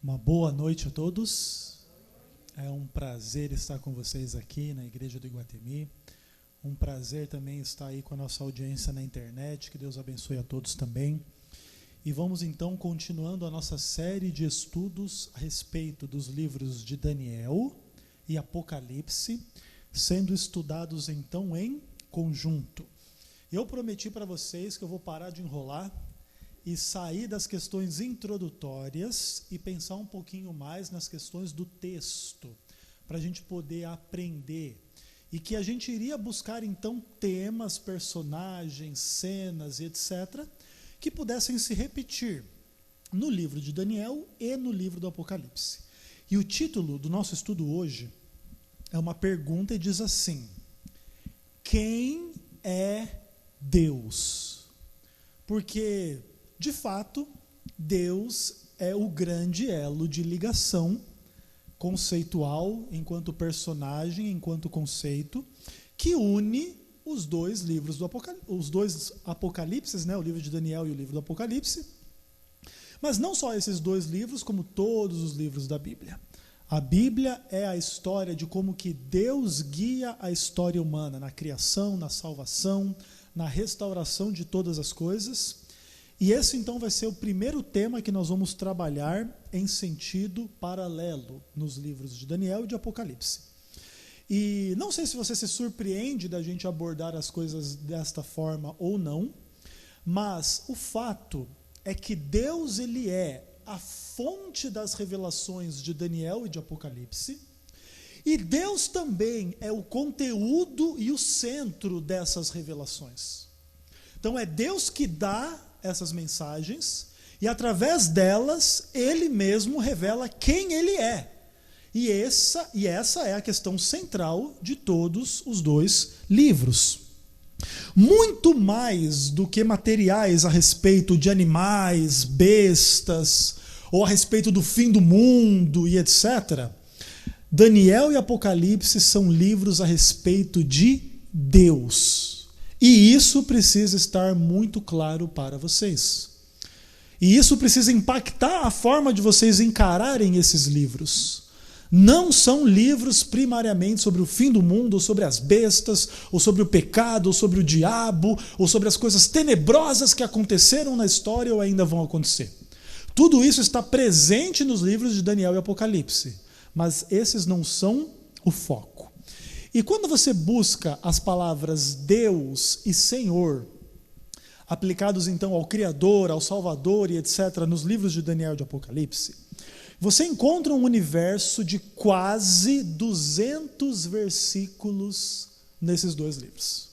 Uma boa noite a todos. É um prazer estar com vocês aqui na Igreja do Iguatemi. Um prazer também estar aí com a nossa audiência na internet. Que Deus abençoe a todos também. E vamos então continuando a nossa série de estudos a respeito dos livros de Daniel e Apocalipse, sendo estudados então em conjunto. Eu prometi para vocês que eu vou parar de enrolar e sair das questões introdutórias e pensar um pouquinho mais nas questões do texto, para a gente poder aprender. E que a gente iria buscar então temas, personagens, cenas e etc., que pudessem se repetir no livro de Daniel e no livro do Apocalipse. E o título do nosso estudo hoje é uma pergunta e diz assim: quem é Deus? Porque, de fato, Deus é o grande elo de ligação conceitual, enquanto personagem, enquanto conceito, que une os dois livros do os dois Apocalipses, né, o livro de Daniel e o livro do Apocalipse. Mas não só esses dois livros, como todos os livros da Bíblia. A Bíblia é a história de como que Deus guia a história humana na criação, na salvação, na restauração de todas as coisas. E esse então vai ser o primeiro tema que nós vamos trabalhar em sentido paralelo nos livros de Daniel e de Apocalipse. E não sei se você se surpreende da gente abordar as coisas desta forma ou não, mas o fato é que Deus ele é a fonte das revelações de Daniel e de Apocalipse, e Deus também é o conteúdo e o centro dessas revelações. Então é Deus que dá essas mensagens, e através delas, Ele mesmo revela quem Ele é. E essa é a questão central de todos os dois livros. Muito mais do que materiais a respeito de animais, bestas, ou a respeito do fim do mundo e etc., Daniel e Apocalipse são livros a respeito de Deus. E isso precisa estar muito claro para vocês. E isso precisa impactar a forma de vocês encararem esses livros. Não são livros primariamente sobre o fim do mundo, ou sobre as bestas, ou sobre o pecado, ou sobre o diabo, ou sobre as coisas tenebrosas que aconteceram na história ou ainda vão acontecer. Tudo isso está presente nos livros de Daniel e Apocalipse, mas esses não são o foco. E quando você busca as palavras Deus e Senhor, aplicados então ao Criador, ao Salvador e etc., nos livros de Daniel e de Apocalipse, você encontra um universo de quase 200 versículos nesses dois livros.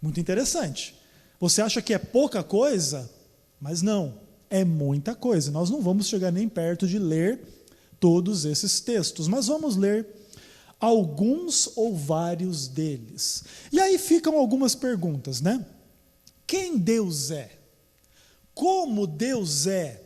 Muito interessante. Você acha que é pouca coisa? Mas não, é muita coisa. Nós não vamos chegar nem perto de ler todos esses textos, mas vamos ler alguns ou vários deles. E aí ficam algumas perguntas, né? Quem Deus é? Como Deus é?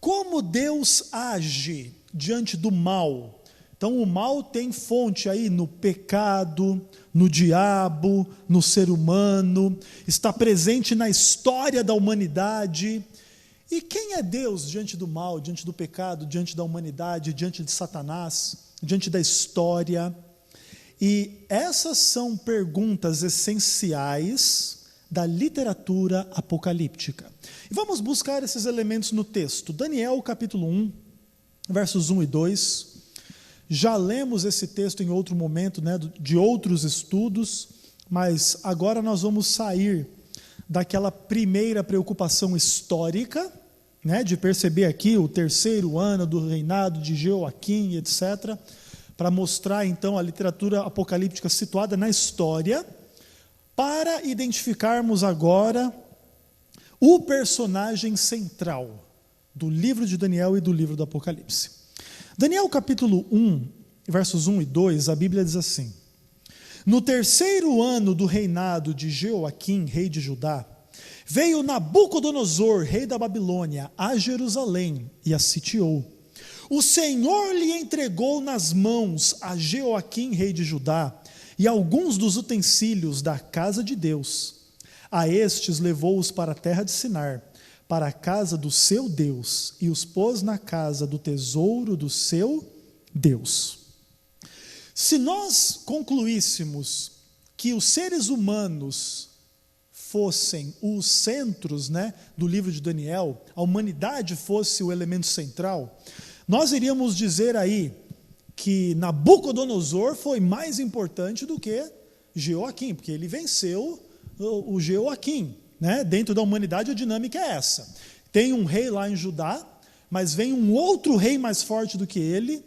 Como Deus age diante do mal? Então o mal tem fonte aí no pecado, no diabo, no ser humano, está presente na história da humanidade. E quem é Deus diante do mal, diante do pecado, diante da humanidade, diante de Satanás, diante da história? E essas são perguntas essenciais da literatura apocalíptica. E vamos buscar esses elementos no texto. Daniel, capítulo 1, versos 1 e 2. Já lemos esse texto em outro momento, né, de outros estudos, mas agora nós vamos sair daquela primeira preocupação histórica, né, de perceber aqui o terceiro ano do reinado de Jeoaquim, etc., para mostrar então a literatura apocalíptica situada na história, para identificarmos agora o personagem central do livro de Daniel e do livro do Apocalipse. Daniel capítulo 1, versos 1 e 2, a Bíblia diz assim: no terceiro ano do reinado de Jeoaquim, rei de Judá, veio Nabucodonosor, rei da Babilônia, a Jerusalém e a sitiou. O Senhor lhe entregou nas mãos a Jeoaquim, rei de Judá, e alguns dos utensílios da casa de Deus. A estes levou-os para a terra de Sinar, para a casa do seu Deus e os pôs na casa do tesouro do seu Deus. Se nós concluíssemos que os seres humanos fossem os centros, do livro de Daniel, a humanidade fosse o elemento central, nós iríamos dizer aí que Nabucodonosor foi mais importante do que Jeoaquim, porque ele venceu o Jeoaquim. Dentro da humanidade a dinâmica é essa. Tem um rei lá em Judá, mas vem um outro rei mais forte do que ele,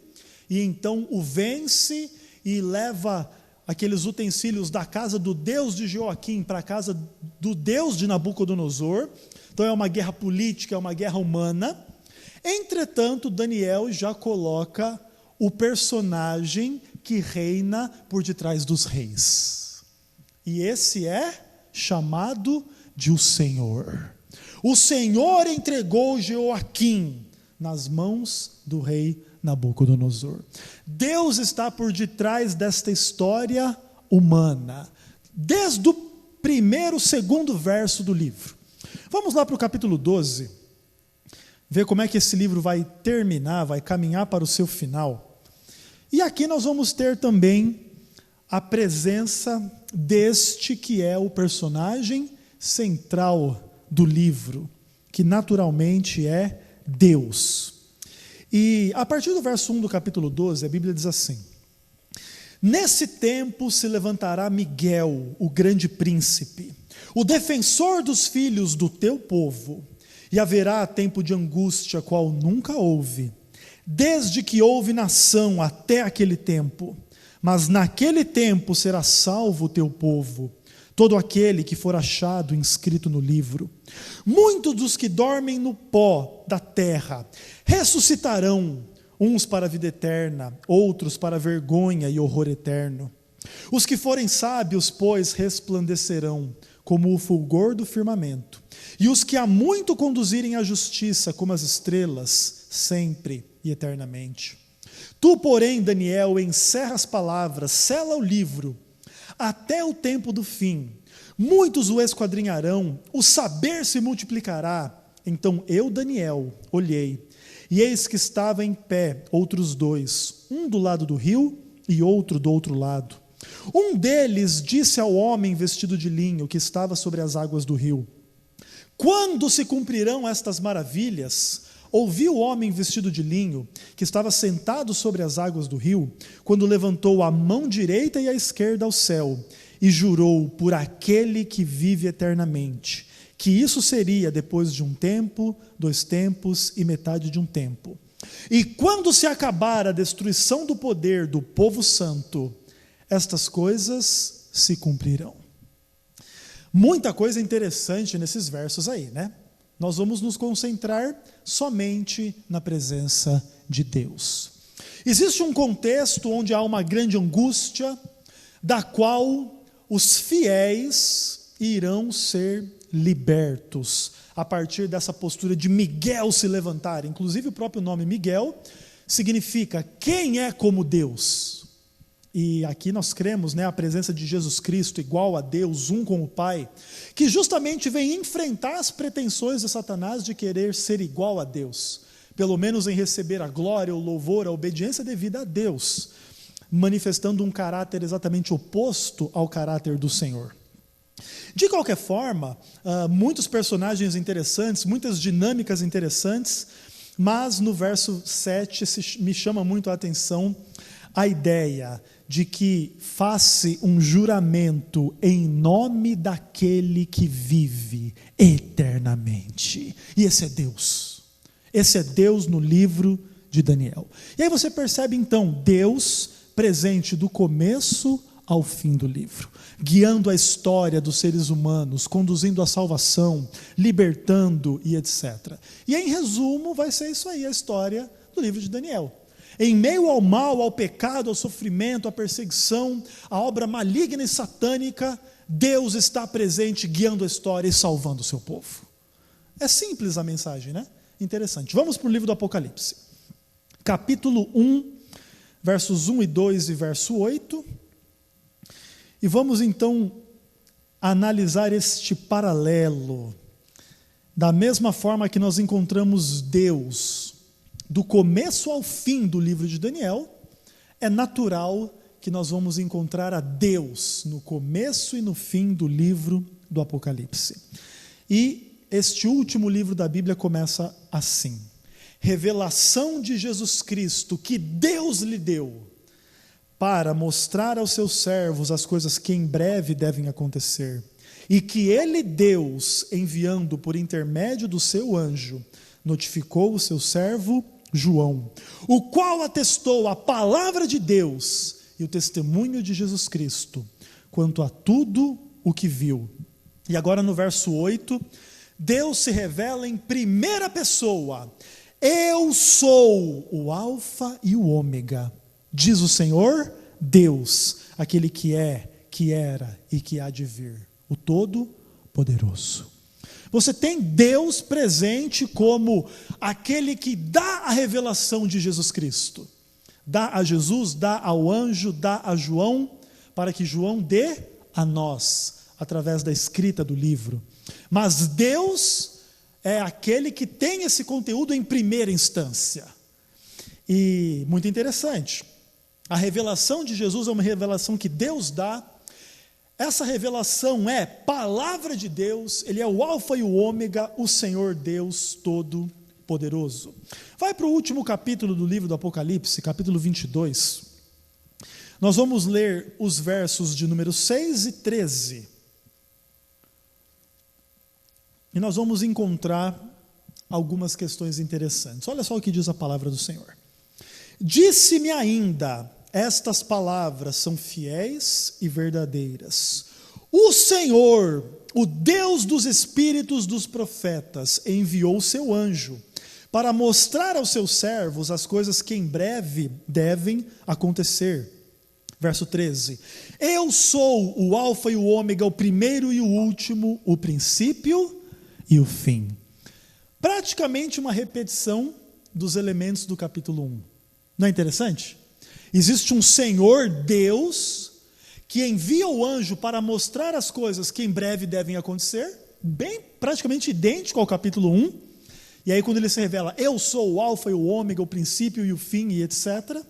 e então o vence e leva aqueles utensílios da casa do Deus de Jeoaquim para a casa do Deus de Nabucodonosor. Então é uma guerra política, é uma guerra humana. Entretanto, Daniel já coloca o personagem que reina por detrás dos reis. E esse é chamado de o Senhor. O Senhor entregou Jeoaquim nas mãos do rei Nabucodonosor. Deus está por detrás desta história humana, desde o primeiro, segundo verso do livro. Vamos lá para o capítulo 12, ver como é que esse livro vai terminar, vai caminhar para o seu final. E aqui nós vamos ter também a presença deste que é o personagem central do livro, que naturalmente é Deus. E a partir do verso 1 do capítulo 12, a Bíblia diz assim: nesse tempo se levantará Miguel, o grande príncipe, o defensor dos filhos do teu povo, e haverá tempo de angústia, qual nunca houve, desde que houve nação até aquele tempo. Mas naquele tempo será salvo o teu povo, todo aquele que for achado inscrito no livro. Muitos dos que dormem no pó da terra ressuscitarão, uns para a vida eterna, outros para a vergonha e horror eterno. Os que forem sábios, pois, resplandecerão como o fulgor do firmamento, e os que há muito conduzirem a justiça como as estrelas, sempre e eternamente. Tu, porém, Daniel, encerra as palavras, sela o livro, até o tempo do fim. Muitos o esquadrinharão, o saber se multiplicará. Então eu, Daniel, olhei, e eis que estava em pé outros dois, um do lado do rio e outro do outro lado. Um deles disse ao homem vestido de linho que estava sobre as águas do rio: quando se cumprirão estas maravilhas? Ouvi o homem vestido de linho, que estava sentado sobre as águas do rio, quando levantou a mão direita e a esquerda ao céu, e jurou por aquele que vive eternamente, que isso seria depois de um tempo, 2 tempos e metade de um tempo. E quando se acabar a destruição do poder do povo santo, estas coisas se cumprirão. Muita coisa interessante nesses versos aí, Nós vamos nos concentrar somente na presença de Deus. Existe um contexto onde há uma grande angústia, da qual os fiéis irão ser libertos, a partir dessa postura de Miguel se levantar. Inclusive o próprio nome Miguel significa quem é como Deus. E aqui nós cremos, a presença de Jesus Cristo igual a Deus, um com o Pai, que justamente vem enfrentar as pretensões de Satanás de querer ser igual a Deus, pelo menos em receber a glória, o louvor, a obediência devida a Deus, manifestando um caráter exatamente oposto ao caráter do Senhor. De qualquer forma, muitos personagens interessantes, muitas dinâmicas interessantes, mas no verso 7 me chama muito a atenção a ideia de que faça um juramento em nome daquele que vive eternamente. E esse é Deus. Esse é Deus no livro de Daniel. E aí você percebe então Deus presente do começo ao fim do livro, guiando a história dos seres humanos, conduzindo a salvação, libertando e etc. E em resumo vai ser isso aí a história do livro de Daniel. Em meio ao mal, ao pecado, ao sofrimento, à perseguição, à obra maligna e satânica, Deus está presente, guiando a história e salvando o seu povo. É simples a mensagem, Interessante. Vamos para o livro do Apocalipse. Capítulo 1, versos 1 e 2 e verso 8. E vamos então analisar este paralelo Da mesma forma que nós encontramos Deus do começo ao fim do livro de Daniel, é natural que nós vamos encontrar a Deus no começo e no fim do livro do Apocalipse. E este último livro da Bíblia começa assim: revelação de Jesus Cristo que Deus lhe deu para mostrar aos seus servos as coisas que em breve devem acontecer, e que ele, Deus, enviando por intermédio do seu anjo, notificou o seu servo João, o qual atestou a palavra de Deus e o testemunho de Jesus Cristo, quanto a tudo o que viu. E agora no verso 8, Deus se revela em primeira pessoa: eu sou o Alfa e o Ômega, diz o Senhor Deus, aquele que é, que era e que há de vir, o Todo-Poderoso. Você tem Deus presente como aquele que dá a revelação de Jesus Cristo. Dá a Jesus, dá ao anjo, dá a João, para que João dê a nós, através da escrita do livro. Mas Deus é aquele que tem esse conteúdo em primeira instância. E muito interessante, a revelação de Jesus é uma revelação que Deus dá. Essa revelação é palavra de Deus, ele é o Alfa e o Ômega, o Senhor Deus Todo-Poderoso. Vai para o último capítulo do livro do Apocalipse, capítulo 22. Nós vamos ler os versos de número 6 e 13. E nós vamos encontrar algumas questões interessantes. Olha só o que diz a palavra do Senhor. Disse-me ainda: estas palavras são fiéis e verdadeiras. O Senhor, o Deus dos espíritos dos profetas, enviou o seu anjo para mostrar aos seus servos as coisas que em breve devem acontecer. Verso 13. Eu sou o Alfa e o Ômega, o primeiro e o último, o princípio e o fim. Praticamente uma repetição dos elementos do capítulo 1. Não é interessante? Existe um Senhor Deus que envia o anjo para mostrar as coisas que em breve devem acontecer, bem praticamente idêntico ao capítulo 1. E aí quando ele se revela: eu sou o Alfa e o Ômega, o princípio e o fim, e etc.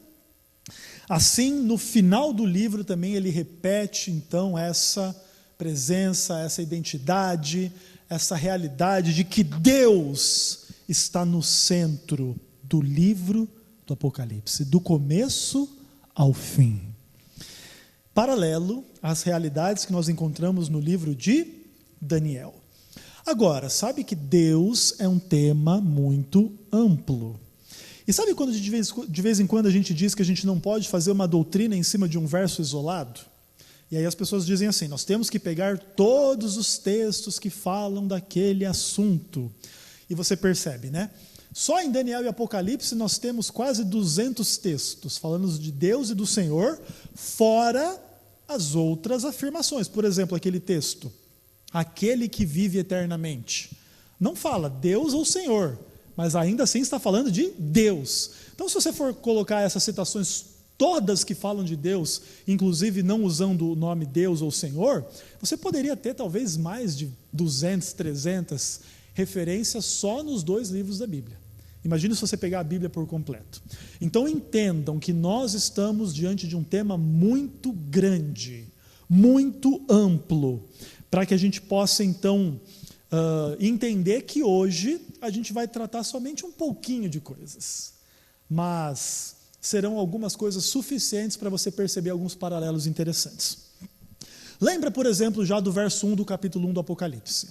Assim, no final do livro também ele repete então essa presença, essa identidade, essa realidade de que Deus está no centro do livro do Apocalipse, do começo ao fim. Paralelo às realidades que nós encontramos no livro de Daniel. Agora, sabe que Deus é um tema muito amplo. E sabe quando de vez em quando a gente diz que a gente não pode fazer uma doutrina em cima de um verso isolado? E aí as pessoas dizem assim: nós temos que pegar todos os textos que falam daquele assunto. E você percebe, né? Só em Daniel e Apocalipse nós temos quase 200 textos falando de Deus e do Senhor, fora as outras afirmações. Por exemplo, aquele texto: aquele que vive eternamente. Não fala Deus ou Senhor, mas ainda assim está falando de Deus. Então, se você for colocar essas citações todas que falam de Deus, inclusive não usando o nome Deus ou Senhor, você poderia ter talvez mais de 200, 300 referências só nos 2 livros da Bíblia. Imagine se você pegar a Bíblia por completo. Então entendam que nós estamos diante de um tema muito grande, muito amplo, para que a gente possa então entender que hoje a gente vai tratar somente um pouquinho de coisas, mas serão algumas coisas suficientes para você perceber alguns paralelos interessantes. Lembra, por exemplo, já do verso 1 do capítulo 1 do Apocalipse.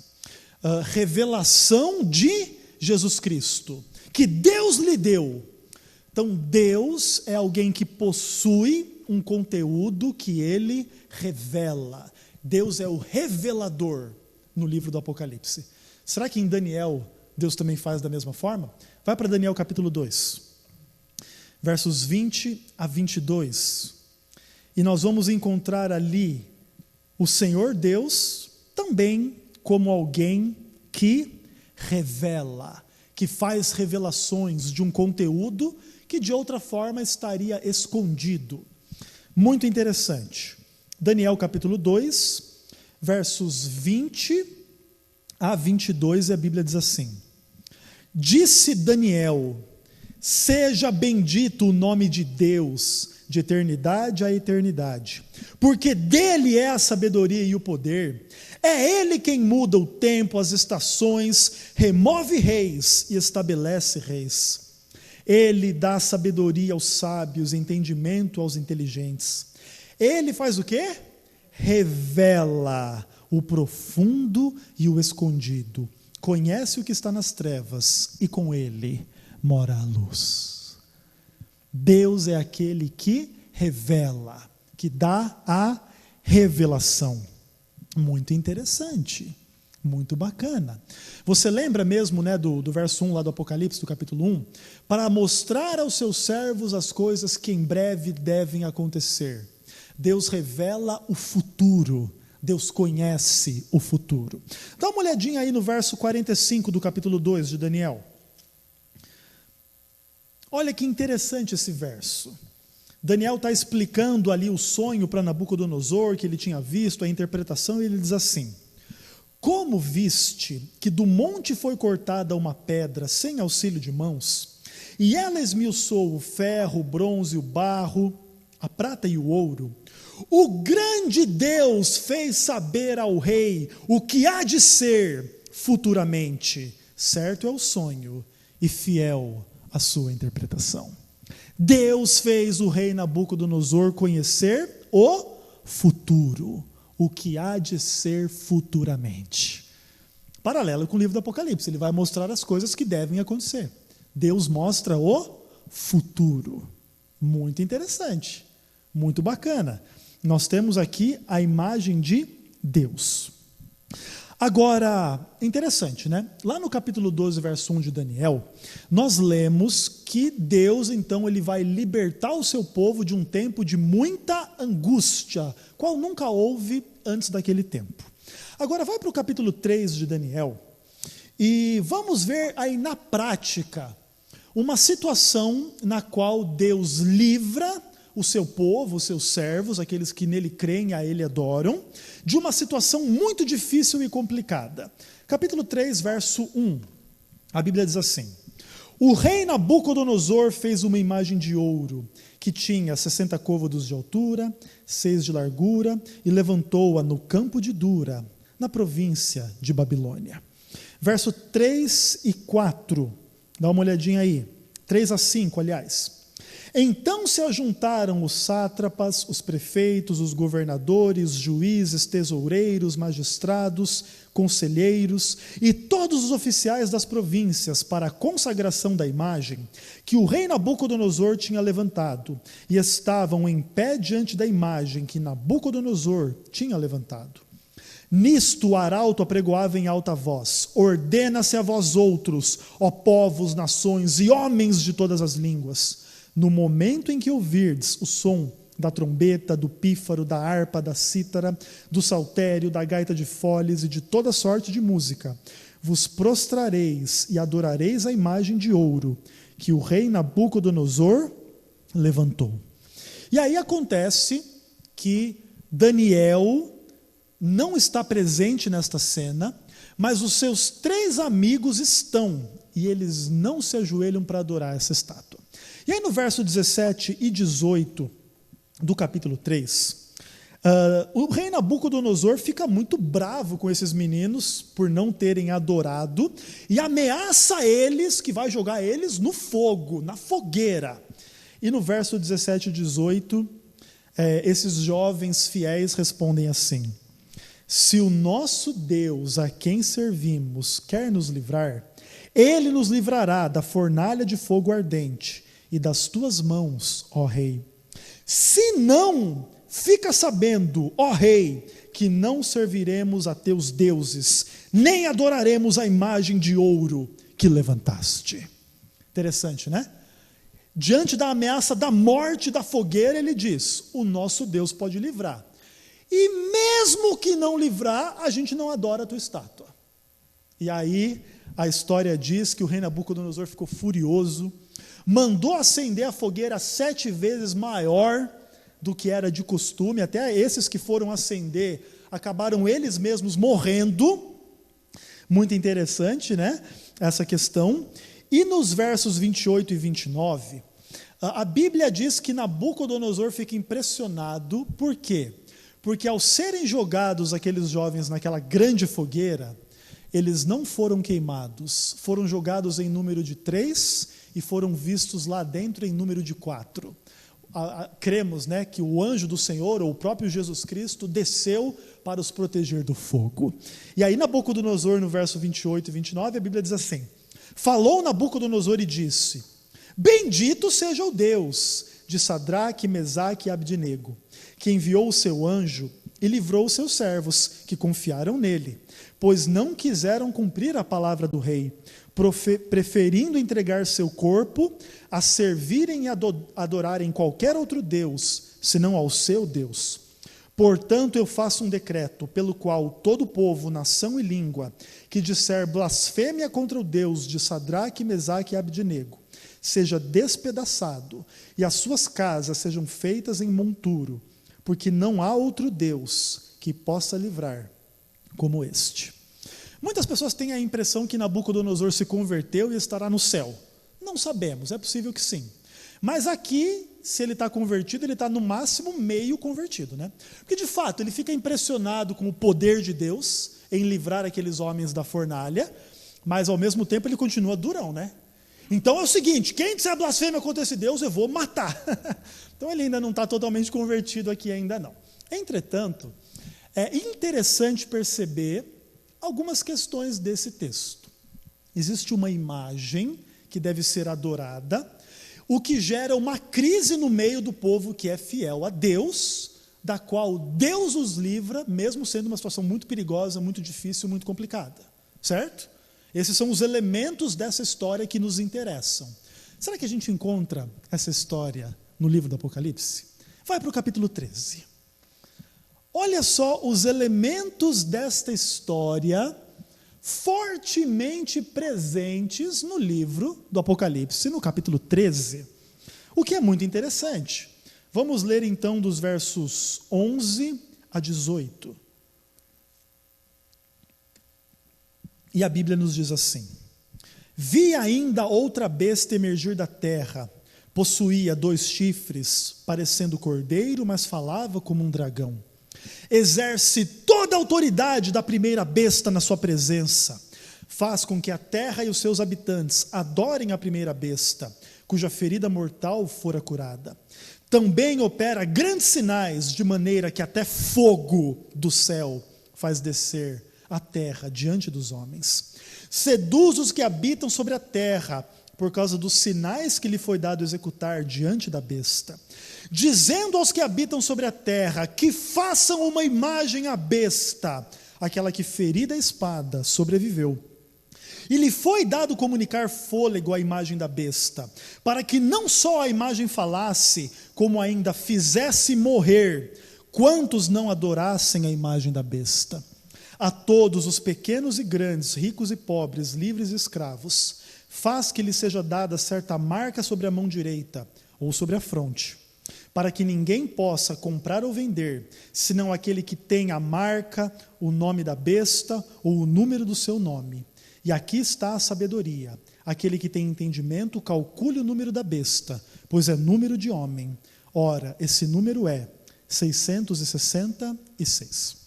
Revelação de Jesus Cristo, que Deus lhe deu. Então, Deus é alguém que possui um conteúdo que ele revela. Deus é o revelador no livro do Apocalipse. Será que em Daniel Deus também faz da mesma forma? Vai para Daniel capítulo 2, versos 20 a 22. E nós vamos encontrar ali o Senhor Deus também como alguém que revela, que faz revelações de um conteúdo que de outra forma estaria escondido. Muito interessante. Daniel capítulo 2, versos 20 a 22, e a Bíblia diz assim: disse Daniel: seja bendito o nome de Deus, de eternidade a eternidade, porque dele é a sabedoria e o poder. É ele quem muda o tempo, as estações, remove reis e estabelece reis. Ele dá sabedoria aos sábios, entendimento aos inteligentes. Ele faz o quê? Revela o profundo e o escondido. Conhece o que está nas trevas e com ele mora a luz. Deus é aquele que revela, que dá a revelação. Muito interessante, muito bacana. Você lembra mesmo, né, do verso 1 lá do Apocalipse, do capítulo 1? Para mostrar aos seus servos as coisas que em breve devem acontecer. Deus revela o futuro, Deus conhece o futuro. Dá uma olhadinha aí no verso 45 do capítulo 2 de Daniel. Olha que interessante esse verso. Daniel está explicando ali o sonho para Nabucodonosor, que ele tinha visto, a interpretação, e ele diz assim: como viste que do monte foi cortada uma pedra sem auxílio de mãos, e ela esmiuçou o ferro, o bronze, o barro, a prata e o ouro, o grande Deus fez saber ao rei o que há de ser futuramente. Certo é o sonho e fiel a sua interpretação. Deus fez o rei Nabucodonosor conhecer o futuro, o que há de ser futuramente. Paralelo com o livro do Apocalipse, ele vai mostrar as coisas que devem acontecer. Deus mostra o futuro. Muito interessante, muito bacana. Nós temos aqui a imagem de Deus. Agora, interessante, né? Lá no capítulo 12, verso 1 de Daniel, nós lemos que Deus, então, ele vai libertar o seu povo de um tempo de muita angústia, qual nunca houve antes daquele tempo. Agora, vai para o capítulo 3 de Daniel, e vamos ver aí na prática uma situação na qual Deus livra o seu povo, os seus servos, aqueles que nele creem e a ele adoram, de uma situação muito difícil e complicada. Capítulo 3, verso 1, a Bíblia diz assim: o rei Nabucodonosor fez uma imagem de ouro, que tinha 60 côvados de altura, 6 de largura, e levantou-a no campo de Dura, na província de Babilônia. Verso 3 e 4, dá uma olhadinha aí, 3 a 5, aliás. Então se ajuntaram os sátrapas, os prefeitos, os governadores, juízes, tesoureiros, magistrados, conselheiros e todos os oficiais das províncias para a consagração da imagem que o rei Nabucodonosor tinha levantado, e estavam em pé diante da imagem que Nabucodonosor tinha levantado. Nisto o arauto apregoava em alta voz: ordena-se a vós outros, ó povos, nações e homens de todas as línguas, no momento em que ouvirdes o som da trombeta, do pífaro, da harpa, da cítara, do saltério, da gaita de foles e de toda sorte de música, vos prostrareis e adorareis a imagem de ouro que o rei Nabucodonosor levantou. E aí acontece que Daniel não está presente nesta cena, mas os seus 3 amigos estão, e eles não se ajoelham para adorar essa estátua. E aí no verso 17 e 18 do capítulo 3, o rei Nabucodonosor fica muito bravo com esses meninos por não terem adorado e ameaça eles que vai jogar eles no fogo, na fogueira. E no verso 17 e 18, esses jovens fiéis respondem assim: se o nosso Deus a quem servimos quer nos livrar, ele nos livrará da fornalha de fogo ardente e das tuas mãos, ó rei. Se não, fica sabendo, ó rei, que não serviremos a teus deuses, nem adoraremos a imagem de ouro que levantaste. Interessante, né? Diante da ameaça da morte da fogueira, ele diz: o nosso Deus pode livrar. E mesmo que não livrar, a gente não adora a tua estátua. E aí a história diz que o rei Nabucodonosor ficou furioso, mandou acender a fogueira 7 vezes maior do que era de costume. Até esses que foram acender acabaram eles mesmos morrendo. Muito interessante, né? Essa questão. E nos versos 28 e 29, a Bíblia diz que Nabucodonosor fica impressionado. Por quê? Porque ao serem jogados aqueles jovens naquela grande fogueira, eles não foram queimados, foram jogados em número de 3 e foram vistos lá dentro em número de 4. Cremos, né, que o anjo do Senhor, ou o próprio Jesus Cristo, desceu para os proteger do fogo. E aí Nabucodonosor, no verso 28 e 29, a Bíblia diz assim: falou Nabucodonosor e disse: bendito seja o Deus de Sadraque, Mesaque e Abdenego, que enviou o seu anjo e livrou os seus servos, que confiaram nele, pois não quiseram cumprir a palavra do rei, preferindo entregar seu corpo a servirem e adorarem qualquer outro Deus, senão ao seu Deus. Portanto, eu faço um decreto, pelo qual todo povo, nação e língua, que disser blasfêmia contra o Deus de Sadraque, Mesaque e Abdenego, seja despedaçado, e as suas casas sejam feitas em monturo, porque não há outro Deus que possa livrar como este. Muitas pessoas têm a impressão que Nabucodonosor se converteu e estará no céu. Não sabemos, é possível que sim. Mas aqui, se ele está convertido, ele está no máximo meio convertido, né? Porque de fato ele fica impressionado com o poder de Deus em livrar aqueles homens da fornalha, mas ao mesmo tempo ele continua durão, né? Então é o seguinte: quem disser blasfêmia contra esse Deus, eu vou matar. Então ele ainda não está totalmente convertido aqui, ainda não. Entretanto, é interessante perceber algumas questões desse texto. Existe uma imagem que deve ser adorada, o que gera uma crise no meio do povo que é fiel a Deus, da qual Deus os livra, mesmo sendo uma situação muito perigosa, muito difícil, muito complicada. Certo? Esses são os elementos dessa história que nos interessam. Será que a gente encontra essa história no livro do Apocalipse? Vai para o capítulo 13. Olha só os elementos desta história fortemente presentes no livro do Apocalipse, no capítulo 13, o que é muito interessante. Vamos ler então dos versos 11 a 18. E a Bíblia nos diz assim: vi ainda outra besta emergir da terra, possuía 2 chifres, parecendo cordeiro, mas falava como um dragão. Exerce toda a autoridade da primeira besta na sua presença. Faz com que a terra e os seus habitantes adorem a primeira besta, cuja ferida mortal fora curada. Também opera grandes sinais, de maneira que até fogo do céu faz descer a terra diante dos homens. Seduz os que habitam sobre a terra, por causa dos sinais que lhe foi dado executar diante da besta, dizendo aos que habitam sobre a terra que façam uma imagem à besta, aquela que ferida a espada sobreviveu. E lhe foi dado comunicar fôlego à imagem da besta, para que não só a imagem falasse, como ainda fizesse morrer quantos não adorassem a imagem da besta. A todos os pequenos e grandes, ricos e pobres, livres e escravos, faz que lhe seja dada certa marca sobre a mão direita ou sobre a fronte, para que ninguém possa comprar ou vender, senão aquele que tem a marca, o nome da besta ou o número do seu nome. E aqui está a sabedoria. Aquele que tem entendimento, calcule o número da besta, pois é número de homem. Ora, esse número é 666.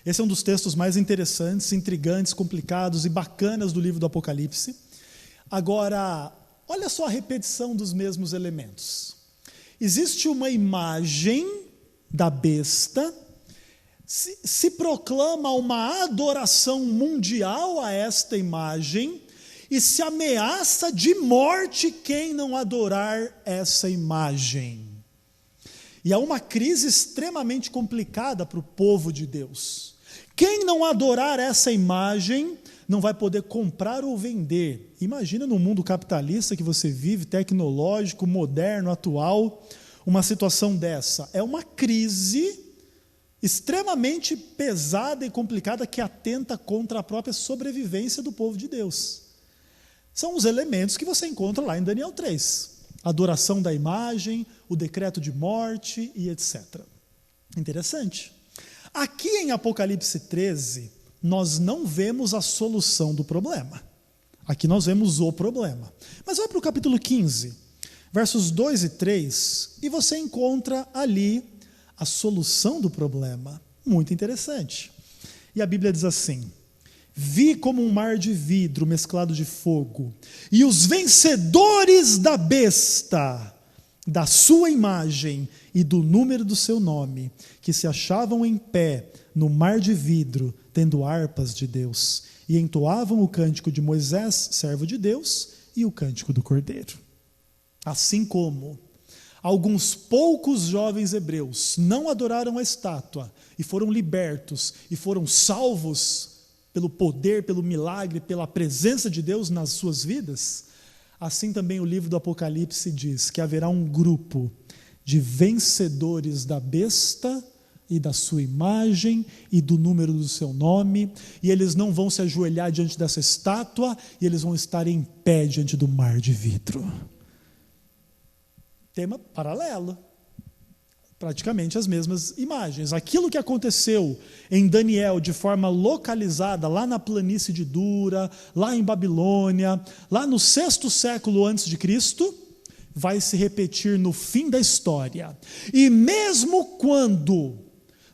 Esse é um dos textos mais interessantes, intrigantes, complicados e bacanas do livro do Apocalipse. Agora, olha só a repetição dos mesmos elementos. Existe uma imagem da besta, se proclama uma adoração mundial a esta imagem e se ameaça de morte quem não adorar essa imagem. E há uma crise extremamente complicada para o povo de Deus. Quem não adorar essa imagem não vai poder comprar ou vender. Imagina no mundo capitalista que você vive, tecnológico, moderno, atual, uma situação dessa. É uma crise extremamente pesada e complicada que atenta contra a própria sobrevivência do povo de Deus. São os elementos que você encontra lá em Daniel 3. Adoração da imagem, o decreto de morte e etc. Interessante. Aqui em Apocalipse 13, nós não vemos a solução do problema. Aqui nós vemos o problema. Mas vai para o capítulo 15, versos 2 e 3, e você encontra ali a solução do problema. Muito interessante. E a Bíblia diz assim: vi como um mar de vidro mesclado de fogo, e os vencedores da besta, da sua imagem e do número do seu nome, que se achavam em pé no mar de vidro, tendo harpas de Deus, e entoavam o cântico de Moisés, servo de Deus, e o cântico do Cordeiro. Assim como alguns poucos jovens hebreus não adoraram a estátua e foram libertos e foram salvos pelo poder, pelo milagre, pela presença de Deus nas suas vidas, assim também o livro do Apocalipse diz que haverá um grupo de vencedores da besta e da sua imagem e do número do seu nome, e eles não vão se ajoelhar diante dessa estátua, e eles vão estar em pé diante do mar de vidro. Tema paralelo, praticamente as mesmas imagens. Aquilo que aconteceu em Daniel de forma localizada lá na planície de Dura, lá em Babilônia, lá no 6º século antes de Cristo, vai se repetir no fim da história. E mesmo quando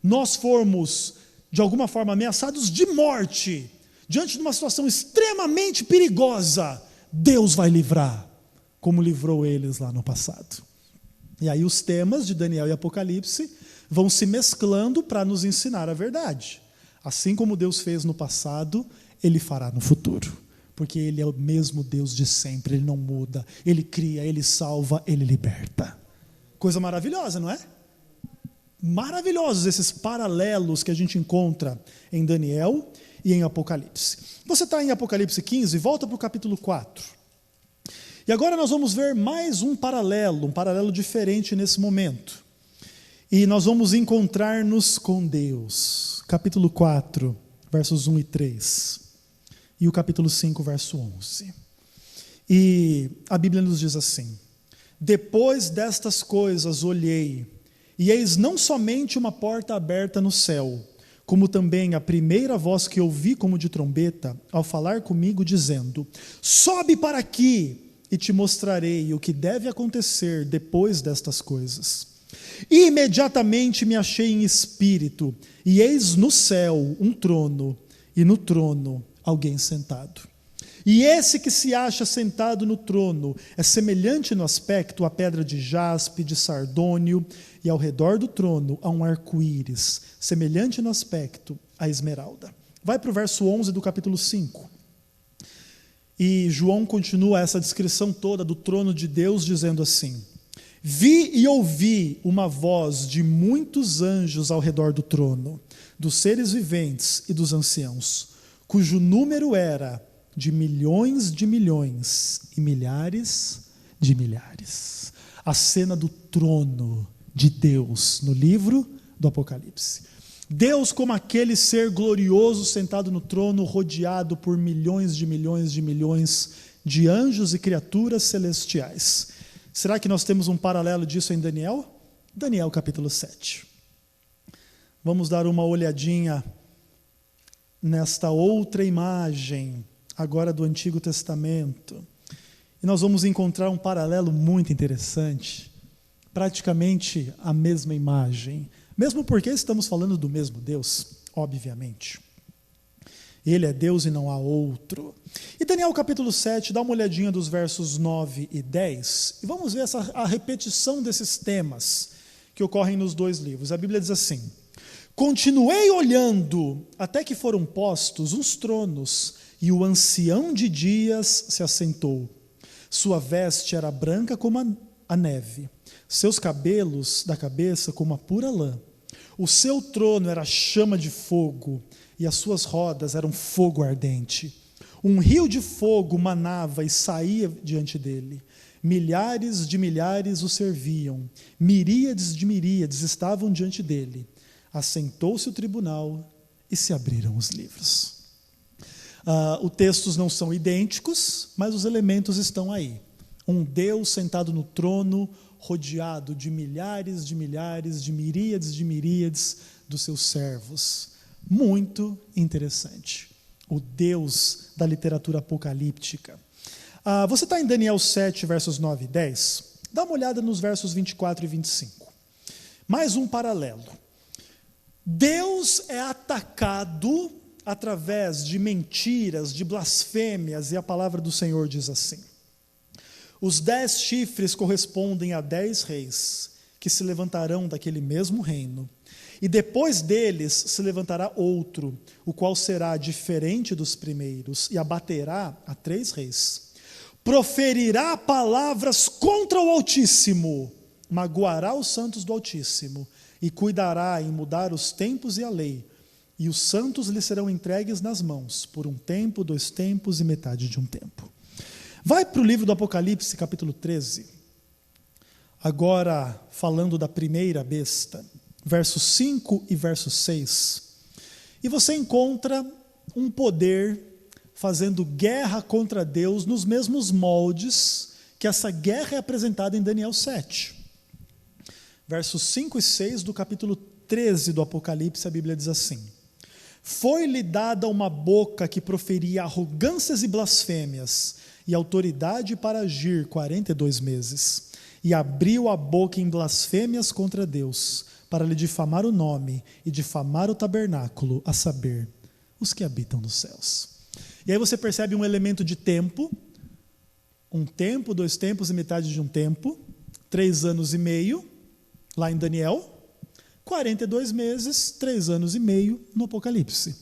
nós formos de alguma forma ameaçados de morte, diante de uma situação extremamente perigosa, Deus vai livrar, como livrou eles lá no passado. E aí os temas de Daniel e Apocalipse vão se mesclando para nos ensinar a verdade. Assim como Deus fez no passado, Ele fará no futuro. Porque Ele é o mesmo Deus de sempre, Ele não muda, Ele cria, Ele salva, Ele liberta. Coisa maravilhosa, não é? Maravilhosos esses paralelos que a gente encontra em Daniel e em Apocalipse. Você está em Apocalipse 15, volta para o capítulo 4. E agora nós vamos ver mais um paralelo diferente nesse momento. E nós vamos encontrar-nos com Deus. Capítulo 4, versos 1 e 3. E o capítulo 5, verso 11. E a Bíblia nos diz assim: depois destas coisas olhei, e eis não somente uma porta aberta no céu, como também a primeira voz que ouvi como de trombeta, ao falar comigo, dizendo: sobe para aqui, e te mostrarei o que deve acontecer depois destas coisas. E imediatamente me achei em espírito, e eis no céu um trono, e no trono alguém sentado. E esse que se acha sentado no trono é semelhante no aspecto à pedra de jaspe, de sardônio, e ao redor do trono há um arco-íris, semelhante no aspecto à esmeralda. Vai para o verso 11 do capítulo 5. E João continua essa descrição toda do trono de Deus, dizendo assim: vi e ouvi uma voz de muitos anjos ao redor do trono, dos seres viventes e dos anciãos, cujo número era de milhões e milhares de milhares. A cena do trono de Deus no livro do Apocalipse. Deus como aquele ser glorioso sentado no trono, rodeado por milhões de anjos e criaturas celestiais. Será que nós temos um paralelo disso em Daniel? Daniel capítulo 7. Vamos dar uma olhadinha nesta outra imagem, agora do Antigo Testamento. E nós vamos encontrar um paralelo muito interessante, praticamente a mesma imagem, mesmo porque estamos falando do mesmo Deus, obviamente. Ele é Deus e não há outro. E Daniel capítulo 7, dá uma olhadinha dos versos 9 e 10, e vamos ver a repetição desses temas que ocorrem nos dois livros. A Bíblia diz assim: continuei olhando até que foram postos uns tronos, e o ancião de dias se assentou. Sua veste era branca como a neve, seus cabelos da cabeça como a pura lã. O seu trono era chama de fogo, e as suas rodas eram fogo ardente. Um rio de fogo manava e saía diante dele. Milhares de milhares o serviam, miríades de miríades estavam diante dele. Assentou-se o tribunal e se abriram os livros. Os textos não são idênticos, mas os elementos estão aí. Um Deus sentado no trono, rodeado de milhares de miríades dos seus servos, Muito interessante. O Deus da literatura apocalíptica. Você está em Daniel 7, versos 9 e 10? Dá uma olhada nos versos 24 e 25. Mais um paralelo. Deus é atacado através de mentiras, de blasfêmias, e a palavra do Senhor diz assim: os 10 chifres correspondem a 10 reis, que se levantarão daquele mesmo reino. E depois deles se levantará outro, o qual será diferente dos primeiros, e abaterá a 3 reis. Proferirá palavras contra o Altíssimo, magoará os santos do Altíssimo, e cuidará em mudar os tempos e a lei. E os santos lhe serão entregues nas mãos, por 1 tempo, 2 tempos e metade de 1 tempo. Vai para o livro do Apocalipse, capítulo 13. Agora, falando da primeira besta, versos 5 e verso 6. E você encontra um poder fazendo guerra contra Deus nos mesmos moldes que essa guerra é apresentada em Daniel 7. Versos 5 e 6 do capítulo 13 do Apocalipse, a Bíblia diz assim: foi-lhe dada uma boca que proferia arrogâncias e blasfêmias, e autoridade para agir 42 meses. E abriu a boca em blasfêmias contra Deus, para lhe difamar o nome e difamar o tabernáculo, a saber, os que habitam nos céus. E aí você percebe um elemento de tempo, 1 tempo, 2 tempos e metade de 1 tempo, 3 anos e meio, lá em Daniel, 42 meses, 3 anos e meio no Apocalipse.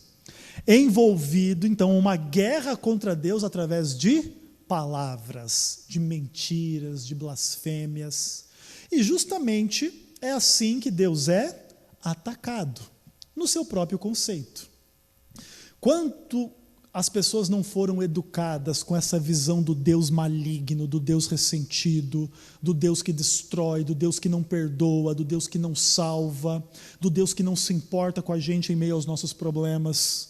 Envolvido, então, uma guerra contra Deus através de palavras, de mentiras, de blasfêmias. E justamente é assim que Deus é atacado, no seu próprio conceito. Quanto as pessoas não foram educadas com essa visão do Deus maligno, do Deus ressentido, do Deus que destrói, do Deus que não perdoa, do Deus que não salva, do Deus que não se importa com a gente em meio aos nossos problemas.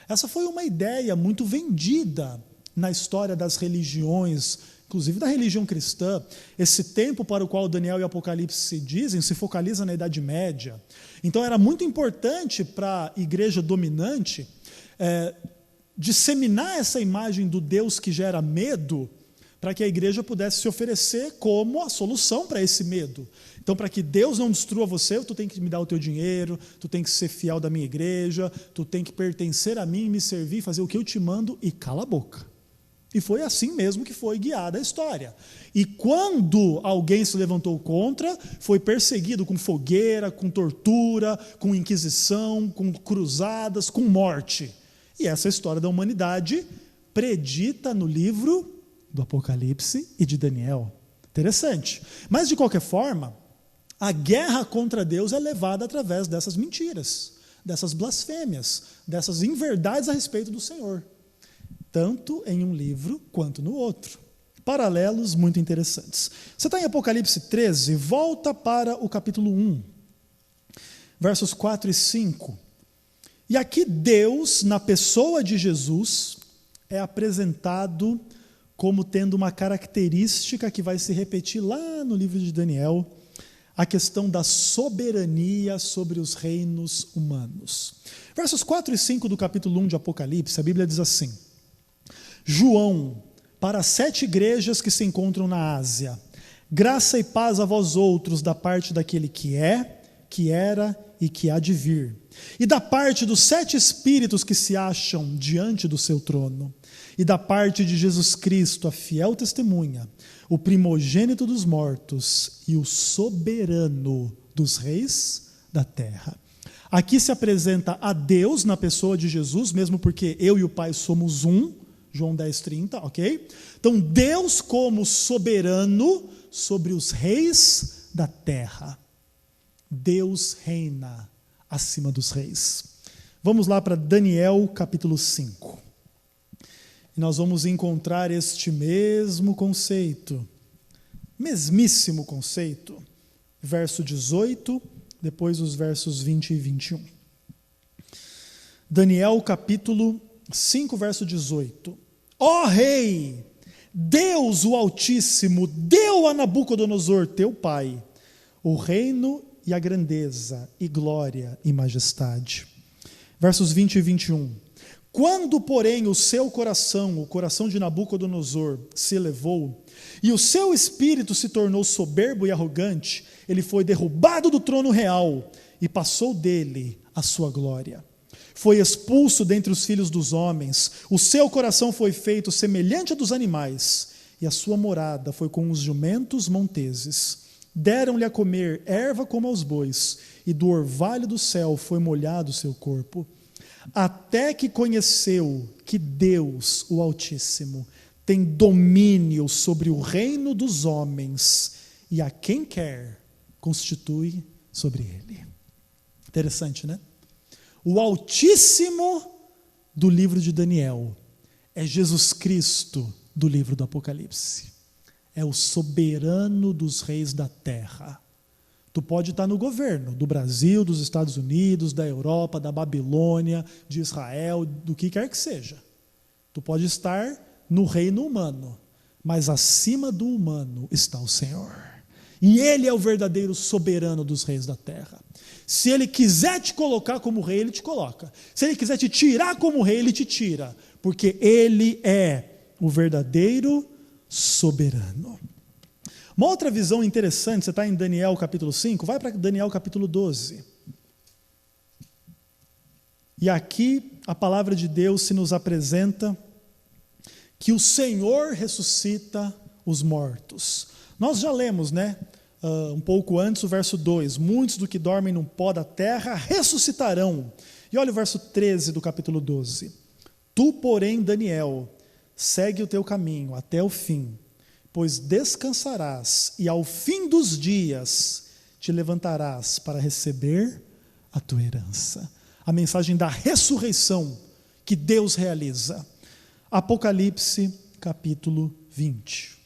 Essa foi uma ideia muito vendida na história das religiões, inclusive da religião cristã. Esse tempo para o qual Daniel e Apocalipse se dizem se focaliza na Idade Média. Então era muito importante para a igreja dominante disseminar essa imagem do Deus que gera medo, para que a igreja pudesse se oferecer como a solução para esse medo. Então, para que Deus não destrua você, tu tem que me dar o teu dinheiro, tu tem que ser fiel da minha igreja, tu tem que pertencer a mim, me servir, fazer o que eu te mando e cala a boca. E foi assim mesmo que foi guiada a história. E quando alguém se levantou contra, foi perseguido com fogueira, com tortura, com inquisição, com cruzadas, com morte. E essa é a história da humanidade predita no livro do Apocalipse e de Daniel. Interessante. Mas, de qualquer forma, a guerra contra Deus é levada através dessas mentiras, dessas blasfêmias, dessas inverdades a respeito do Senhor. Tanto em um livro quanto no outro. Paralelos muito interessantes. Você está em Apocalipse 13, volta para o capítulo 1, versos 4 e 5. E aqui Deus, na pessoa de Jesus, é apresentado como tendo uma característica que vai se repetir lá no livro de Daniel, a questão da soberania sobre os reinos humanos. Versos 4 e 5 do capítulo 1 de Apocalipse, a Bíblia diz assim: João, para as 7 igrejas que se encontram na Ásia, graça e paz a vós outros da parte daquele que é, que era e que há de vir, e da parte dos 7 espíritos que se acham diante do seu trono, e da parte de Jesus Cristo, a fiel testemunha, o primogênito dos mortos e o soberano dos reis da terra. Aqui se apresenta a Deus na pessoa de Jesus, mesmo porque eu e o Pai somos um, João 10:30, ok? Então Deus como soberano sobre os reis da terra. Deus reina acima dos reis. Vamos lá para Daniel capítulo 5. E nós vamos encontrar este mesmo conceito, mesmíssimo conceito, verso 18, depois os versos 20 e 21. Daniel capítulo 5, verso 18. Ó rei, Deus o Altíssimo deu a Nabucodonosor, teu pai, o reino e a grandeza, e glória e majestade. versos 20 e 21. Quando, porém, o seu coração, o coração de Nabucodonosor, se elevou, e o seu espírito se tornou soberbo e arrogante, ele foi derrubado do trono real e passou dele a sua glória. Foi expulso dentre os filhos dos homens, o seu coração foi feito semelhante a dos animais, e a sua morada foi com os jumentos monteses. Deram-lhe a comer erva como aos bois, e do orvalho do céu foi molhado o seu corpo. Até que conheceu que Deus, o Altíssimo, tem domínio sobre o reino dos homens, e a quem quer constitui sobre ele. Interessante, né? O Altíssimo do livro de Daniel é Jesus Cristo do livro do Apocalipse. É o soberano dos reis da terra. Tu pode estar no governo do Brasil, dos Estados Unidos, da Europa, da Babilônia, de Israel, do que quer que seja. Tu pode estar no reino humano, mas acima do humano está o Senhor. E Ele é o verdadeiro soberano dos reis da terra. Se Ele quiser te colocar como rei, Ele te coloca. Se Ele quiser te tirar como rei, Ele te tira. Porque Ele é o verdadeiro soberano. Uma outra visão interessante, você está em Daniel capítulo 5, vai para Daniel capítulo 12. E aqui a palavra de Deus se nos apresenta que o Senhor ressuscita os mortos. Nós já lemos, né? Um pouco antes o verso 2, muitos do que dormem no pó da terra ressuscitarão. E olha o verso 13 do capítulo 12. Tu, porém, Daniel, segue o teu caminho até o fim, pois descansarás e ao fim dos dias te levantarás para receber a tua herança. A mensagem da ressurreição que Deus realiza. Apocalipse capítulo 20.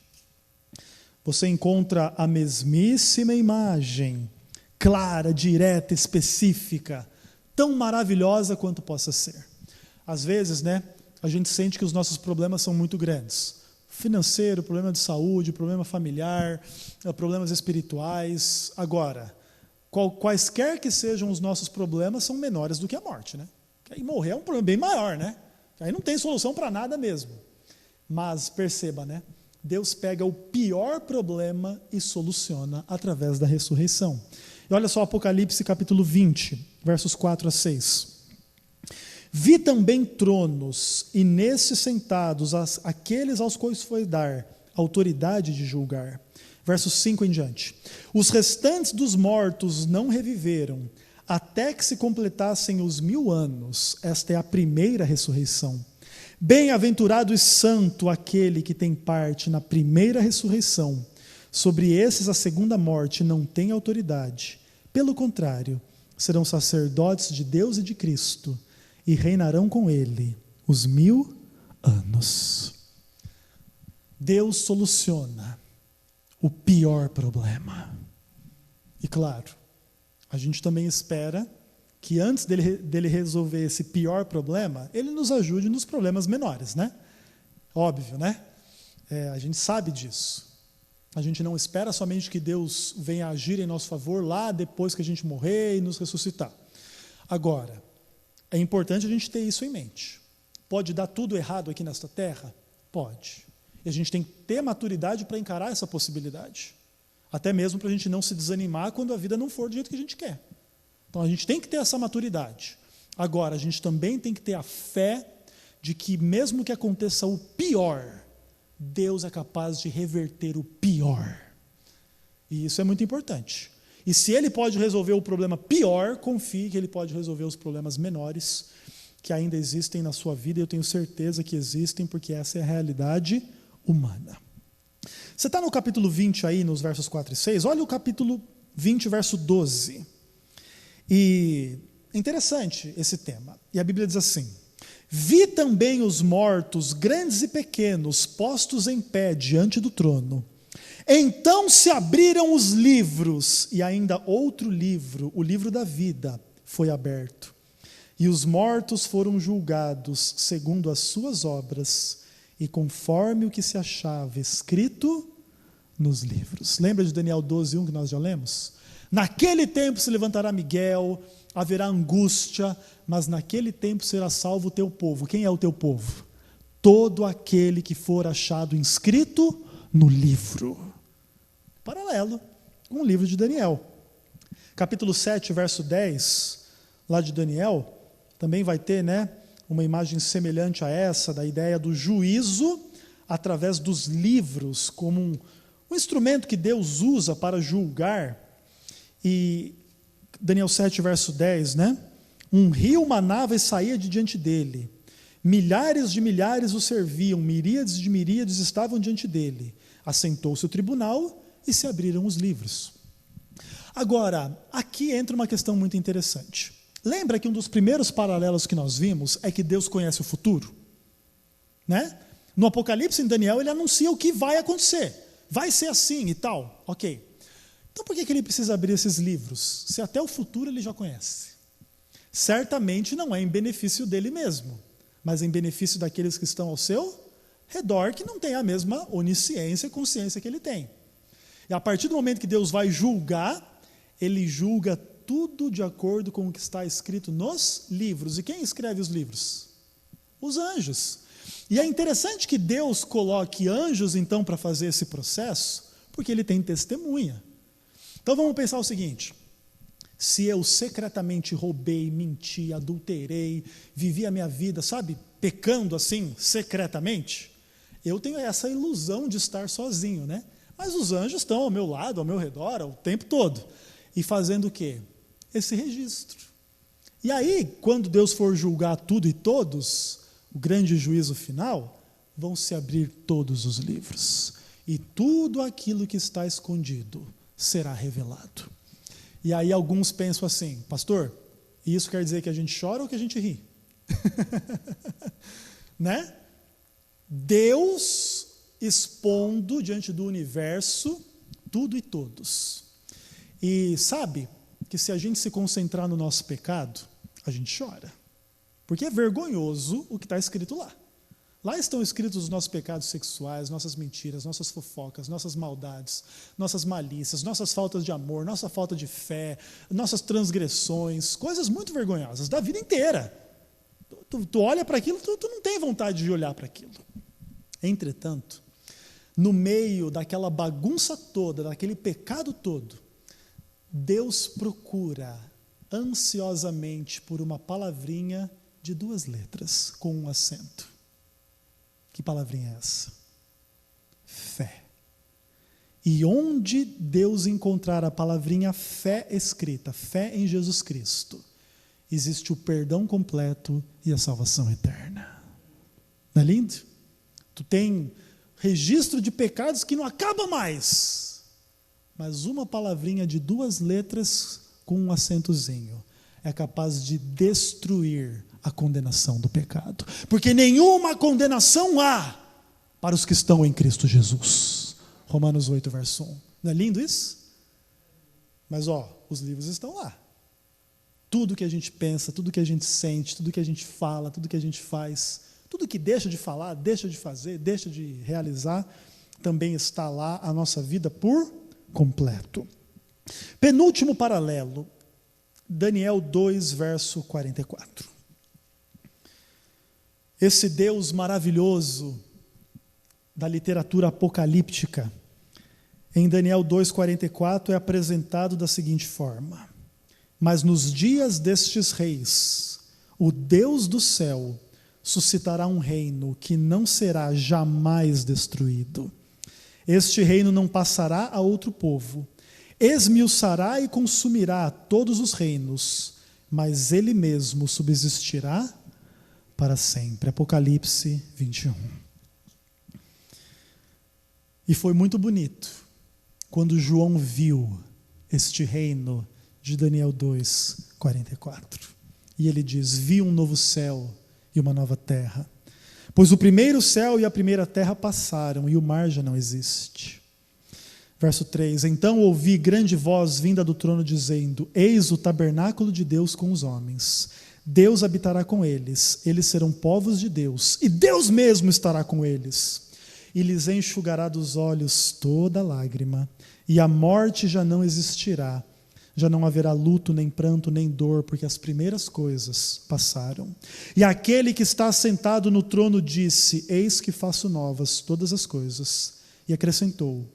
Você encontra a mesmíssima imagem, clara, direta, específica, tão maravilhosa quanto possa ser. Às vezes, né, a gente sente que os nossos problemas são muito grandes. Financeiro, problema de saúde, problema familiar, problemas espirituais. Agora, quaisquer que sejam os nossos problemas são menores do que a morte, né? Aí morrer é um problema bem maior, né? Aí não tem solução para nada mesmo. Mas perceba, né? Deus pega o pior problema e soluciona através da ressurreição. E olha só Apocalipse capítulo 20, versos 4 a 6. Vi também tronos, e nesses sentados aqueles aos quais foi dar autoridade de julgar. Versos 5 em diante. Os restantes dos mortos não reviveram, até que se completassem os 1000 anos. Esta é a primeira ressurreição. Bem-aventurado e santo aquele que tem parte na primeira ressurreição. Sobre esses a segunda morte não tem autoridade. Pelo contrário, serão sacerdotes de Deus e de Cristo, e reinarão com ele os 1000 anos. Deus soluciona o pior problema. E claro, a gente também espera que antes dele resolver esse pior problema, ele nos ajude nos problemas menores, né? Óbvio, né? A gente sabe disso. A gente não espera somente que Deus venha agir em nosso favor lá depois que a gente morrer e nos ressuscitar. Agora, é importante a gente ter isso em mente. Pode dar tudo errado aqui nesta terra? Pode. E a gente tem que ter maturidade para encarar essa possibilidade. Até mesmo para a gente não se desanimar quando a vida não for do jeito que a gente quer. Então a gente tem que ter essa maturidade. Agora, a gente também tem que ter a fé de que mesmo que aconteça o pior, Deus é capaz de reverter o pior. E isso é muito importante. E se Ele pode resolver o problema pior, confie que Ele pode resolver os problemas menores que ainda existem na sua vida. Eu tenho certeza que existem, porque essa é a realidade humana. Você está no capítulo 20 aí, nos versos 4 e 6. Olha o capítulo 20, verso 12. E é interessante esse tema. E a Bíblia diz assim: vi também os mortos, grandes e pequenos, postos em pé diante do trono. Então se abriram os livros, e ainda outro livro, o livro da vida, foi aberto. E os mortos foram julgados segundo as suas obras, e conforme o que se achava escrito nos livros. Lembra de Daniel 12:1 que nós já lemos? Naquele tempo se levantará Miguel, haverá angústia, mas naquele tempo será salvo o teu povo. Quem é o teu povo? Todo aquele que for achado inscrito no livro. Paralelo com o livro de Daniel. Capítulo 7, verso 10, lá de Daniel, também vai ter, uma imagem semelhante a essa, da ideia do juízo através dos livros, como um instrumento que Deus usa para julgar. E Daniel 7, verso 10, um rio manava e saía de diante dele. Milhares de milhares o serviam, miríades de miríades estavam diante dele. Assentou-se o tribunal e se abriram os livros. Agora, aqui entra uma questão muito interessante. Lembra que um dos primeiros paralelos que nós vimos é que Deus conhece o futuro? No Apocalipse, em Daniel, ele anuncia o que vai acontecer. Vai ser assim e tal. Ok. Então por que ele precisa abrir esses livros? Se até o futuro ele já conhece. Certamente não é em benefício dele mesmo, mas em benefício daqueles que estão ao seu redor, que não têm a mesma onisciência e consciência que ele tem. E a partir do momento que Deus vai julgar, ele julga tudo de acordo com o que está escrito nos livros. E quem escreve os livros? Os anjos. E é interessante que Deus coloque anjos, então, para fazer esse processo, porque ele tem testemunha. Então vamos pensar o seguinte: se eu secretamente roubei, menti, adulterei, vivi a minha vida, pecando assim, secretamente, eu tenho essa ilusão de estar sozinho, Mas os anjos estão ao meu lado, ao meu redor, o tempo todo. E fazendo o quê? Esse registro. E aí, quando Deus for julgar tudo e todos, o grande juízo final, vão se abrir todos os livros. E tudo aquilo que está escondido será revelado. E aí alguns pensam assim: pastor, isso quer dizer que a gente chora ou que a gente ri? Deus expondo diante do universo tudo e todos. E sabe que se a gente se concentrar no nosso pecado, a gente chora. Porque é vergonhoso o que está escrito lá. Lá estão escritos os nossos pecados sexuais, nossas mentiras, nossas fofocas, nossas maldades, nossas malícias, nossas faltas de amor, nossa falta de fé, nossas transgressões, coisas muito vergonhosas da vida inteira. Tu olha para aquilo, tu não tem vontade de olhar para aquilo. Entretanto, no meio daquela bagunça toda, daquele pecado todo, Deus procura ansiosamente por uma palavrinha de 2 letras, com um acento. Que palavrinha é essa? Fé. E onde Deus encontrar a palavrinha fé escrita, fé em Jesus Cristo, existe o perdão completo e a salvação eterna. Não é lindo? Tu tem registro de pecados que não acaba mais, mas uma palavrinha de 2 letras com um acentozinho é capaz de destruir a condenação do pecado, porque nenhuma condenação há para os que estão em Cristo Jesus. Romanos 8, verso 1. Não é lindo isso? Mas os livros estão lá. Tudo que a gente pensa, tudo que a gente sente, tudo que a gente fala, tudo que a gente faz, tudo que deixa de falar, deixa de fazer, deixa de realizar, também está lá a nossa vida por completo. Penúltimo paralelo, Daniel 2, verso 44. Esse Deus maravilhoso da literatura apocalíptica, em Daniel 2,44, é apresentado da seguinte forma: mas nos dias destes reis, o Deus do céu suscitará um reino que não será jamais destruído. Este reino não passará a outro povo, esmiuçará e consumirá todos os reinos, mas ele mesmo subsistirá para sempre. Apocalipse 21. E foi muito bonito quando João viu este reino de Daniel 2,44. E ele diz: vi um novo céu e uma nova terra, pois o primeiro céu e a primeira terra passaram e o mar já não existe. Verso 3: então ouvi grande voz vinda do trono dizendo: eis o tabernáculo de Deus com os homens. Deus habitará com eles, eles serão povos de Deus, e Deus mesmo estará com eles. E lhes enxugará dos olhos toda lágrima, e a morte já não existirá. Já não haverá luto, nem pranto, nem dor, porque as primeiras coisas passaram. E aquele que está sentado no trono disse: Eis que faço novas todas as coisas. E acrescentou: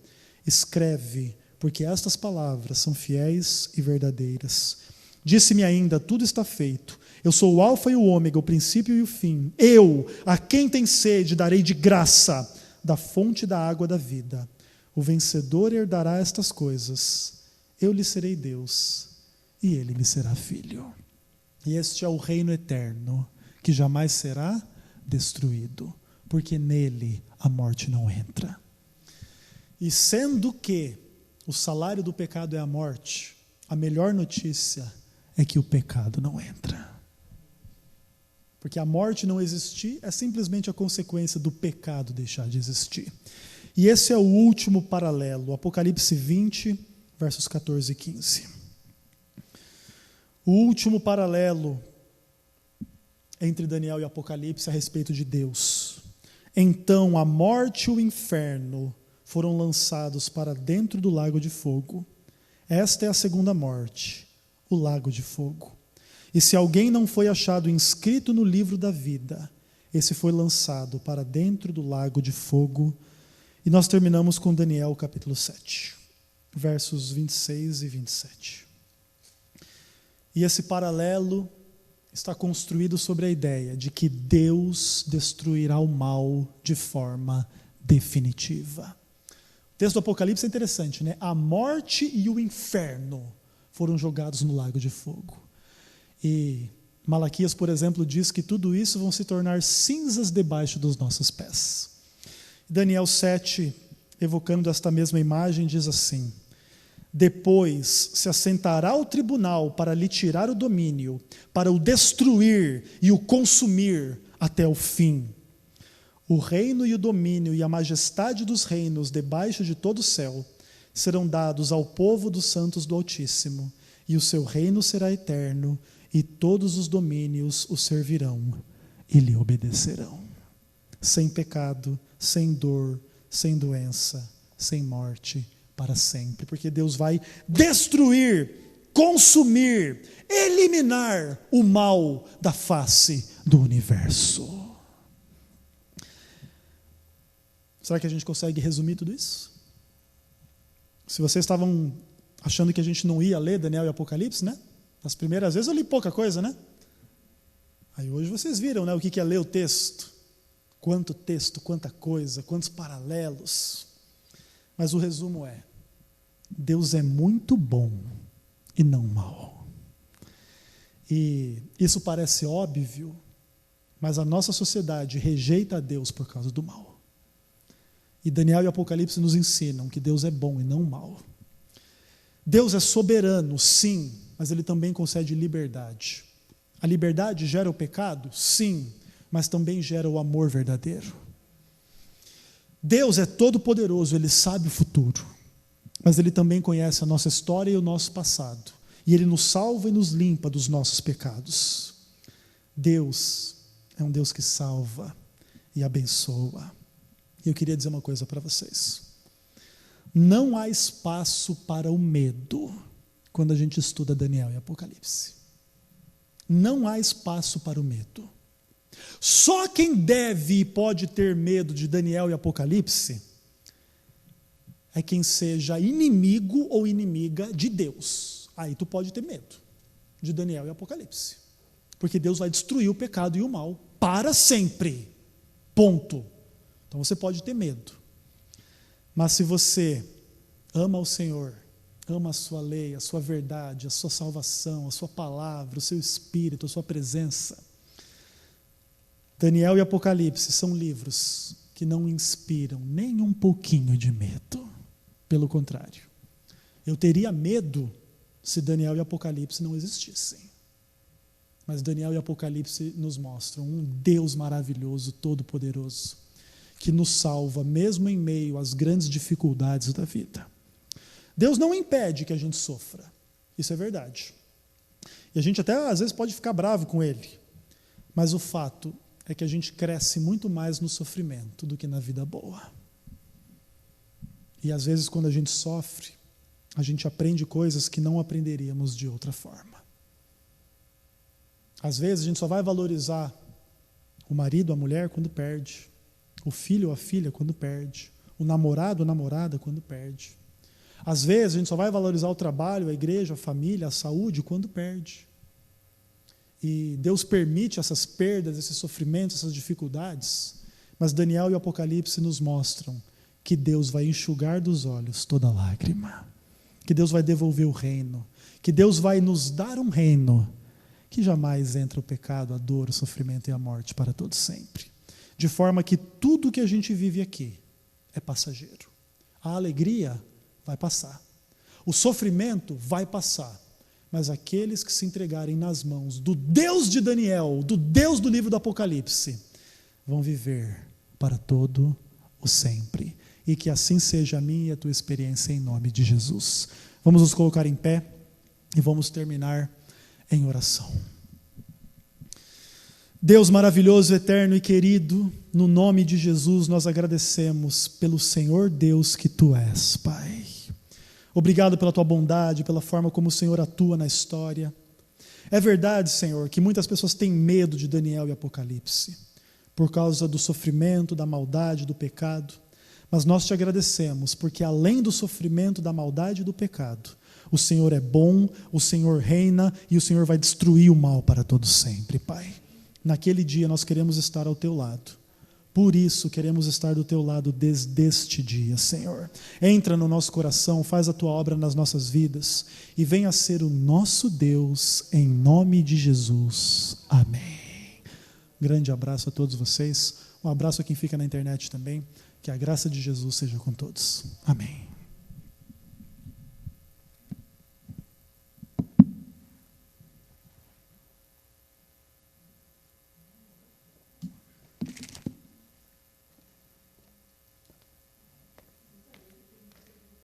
Escreve, porque estas palavras são fiéis e verdadeiras. Disse-me ainda: Tudo está feito. Eu sou o alfa e o ômega, o princípio e o fim. Eu, a quem tem sede, darei de graça da fonte da água da vida. O vencedor herdará estas coisas. Eu lhe serei Deus, e ele me será filho. E este é o reino eterno, que jamais será destruído, porque nele a morte não entra. E sendo que o salário do pecado é a morte, a melhor notícia é que o pecado não entra. Porque a morte não existir é simplesmente a consequência do pecado deixar de existir. E esse é o último paralelo, Apocalipse 20, versos 14 e 15. O último paralelo entre Daniel e Apocalipse a respeito de Deus. Então a morte e o inferno foram lançados para dentro do lago de fogo. Esta é a segunda morte, o lago de fogo. E se alguém não foi achado inscrito no livro da vida, esse foi lançado para dentro do lago de fogo. E nós terminamos com Daniel capítulo 7, versos 26 e 27. E esse paralelo está construído sobre a ideia de que Deus destruirá o mal de forma definitiva. O texto do Apocalipse é interessante, né? A morte e o inferno foram jogados no lago de fogo. E Malaquias, por exemplo, diz que tudo isso vão se tornar cinzas debaixo dos nossos pés. Daniel 7, evocando esta mesma imagem, diz assim: Depois se assentará o tribunal para lhe tirar o domínio, para o destruir e o consumir até o fim. O reino e o domínio e a majestade dos reinos debaixo de todo o céu serão dados ao povo dos santos do Altíssimo, e o seu reino será eterno, e todos os domínios o servirão e lhe obedecerão. Sem pecado, sem dor, sem doença, sem morte, para sempre. Porque Deus vai destruir, consumir, eliminar o mal da face do universo. Será que a gente consegue resumir tudo isso? Se vocês estavam achando que a gente não ia ler Daniel e Apocalipse, né? Nas primeiras vezes eu li pouca coisa, né? Aí hoje vocês viram, né, o que é ler o texto. Quanto texto, quanta coisa, quantos paralelos. Mas o resumo é: Deus é muito bom e não mau. E isso parece óbvio, mas a nossa sociedade rejeita a Deus por causa do mal. E Daniel e Apocalipse nos ensinam que Deus é bom e não mau. Deus é soberano, sim, mas Ele também concede liberdade. A liberdade gera o pecado? Sim, mas também gera o amor verdadeiro. Deus é todo-poderoso, Ele sabe o futuro, mas Ele também conhece a nossa história e o nosso passado, e Ele nos salva e nos limpa dos nossos pecados. Deus é um Deus que salva e abençoa. E eu queria dizer uma coisa para vocês: não há espaço para o medo quando a gente estuda Daniel e Apocalipse. Não há espaço para o medo. Só quem deve e pode ter medo de Daniel e Apocalipse é quem seja inimigo ou inimiga de Deus. Aí tu pode ter medo de Daniel e Apocalipse, porque Deus vai destruir o pecado e o mal para sempre. Ponto. Então você pode ter medo. Mas se você ama o Senhor, ama a sua lei, a sua verdade, a sua salvação, a sua palavra, o seu espírito, a sua presença, Daniel e Apocalipse são livros que não inspiram nem um pouquinho de medo. Pelo contrário, eu teria medo se Daniel e Apocalipse não existissem. Mas Daniel e Apocalipse nos mostram um Deus maravilhoso, todo-poderoso, que nos salva mesmo em meio às grandes dificuldades da vida. Deus não impede que a gente sofra, isso é verdade. E a gente até às vezes pode ficar bravo com Ele, mas o fato é que a gente cresce muito mais no sofrimento do que na vida boa. E às vezes quando a gente sofre, a gente aprende coisas que não aprenderíamos de outra forma. Às vezes a gente só vai valorizar o marido, a mulher, quando perde. O filho ou a filha, quando perde. O namorado ou a namorada, quando perde. Às vezes a gente só vai valorizar o trabalho, a igreja, a família, a saúde, quando perde. E Deus permite essas perdas, esses sofrimentos, essas dificuldades. Mas Daniel e o Apocalipse nos mostram que Deus vai enxugar dos olhos toda lágrima. Que Deus vai devolver o reino. Que Deus vai nos dar um reino que jamais entra o pecado, a dor, o sofrimento e a morte para todo sempre. De forma que tudo que a gente vive aqui é passageiro. A alegria vai passar. O sofrimento vai passar. Mas aqueles que se entregarem nas mãos do Deus de Daniel, do Deus do livro do Apocalipse, vão viver para todo o sempre. E que assim seja a minha e a tua experiência em nome de Jesus. Vamos nos colocar em pé e vamos terminar em oração. Deus maravilhoso, eterno e querido, no nome de Jesus nós agradecemos pelo Senhor Deus que Tu és, Pai. Obrigado pela Tua bondade, pela forma como o Senhor atua na história. É verdade, Senhor, que muitas pessoas têm medo de Daniel e Apocalipse, por causa do sofrimento, da maldade, do pecado. Mas nós Te agradecemos, porque além do sofrimento, da maldade e do pecado, o Senhor é bom, o Senhor reina e o Senhor vai destruir o mal para todo sempre, Pai. Naquele dia nós queremos estar ao Teu lado. Por isso queremos estar do Teu lado desde este dia, Senhor. Entra no nosso coração, faz a Tua obra nas nossas vidas e venha ser o nosso Deus, em nome de Jesus. Amém. Grande abraço a todos vocês. Um abraço a quem fica na internet também. Que a graça de Jesus seja com todos. Amém.